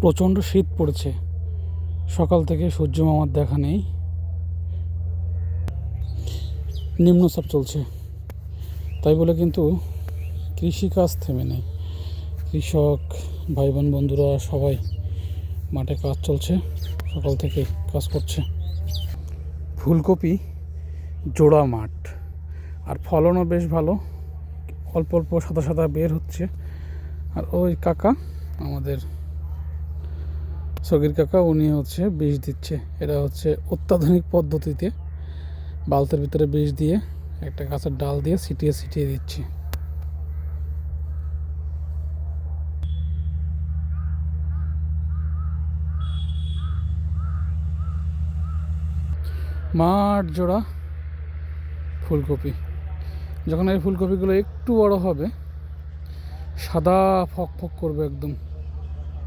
প্রচণ্ড শীত পড়েছে, সকাল থেকে সূর্য মামার দেখা নেই। নিম্নচাপ চলছে, তাই বলে কিন্তু কৃষিকাজ থেমে নেই। কৃষক ভাই বোন বন্ধুরা সবাই মাঠে কাজ চলছে, সকাল থেকে কাজ করছে। ফুলকপি জোড়া মাঠ, আর ফলনও বেশ ভালো, অল্প অল্প সাদা সাদা বের হচ্ছে। আর ওই কাকা, আমাদের সগির কাকা, উনি হচ্ছে বীজ দিচ্ছে। এটা হচ্ছে অত্যাধুনিক পদ্ধতিতে বালতির ভিতরে বীজ দিয়ে একটা গাছের ডাল দিয়ে ছিটিয়ে ছিটিয়ে দিচ্ছে। মাঠ জোড়া ফুলকপি। যখন এই ফুলকপিগুলো একটু বড় হবে, সাদা ফক ফক করবে একদম।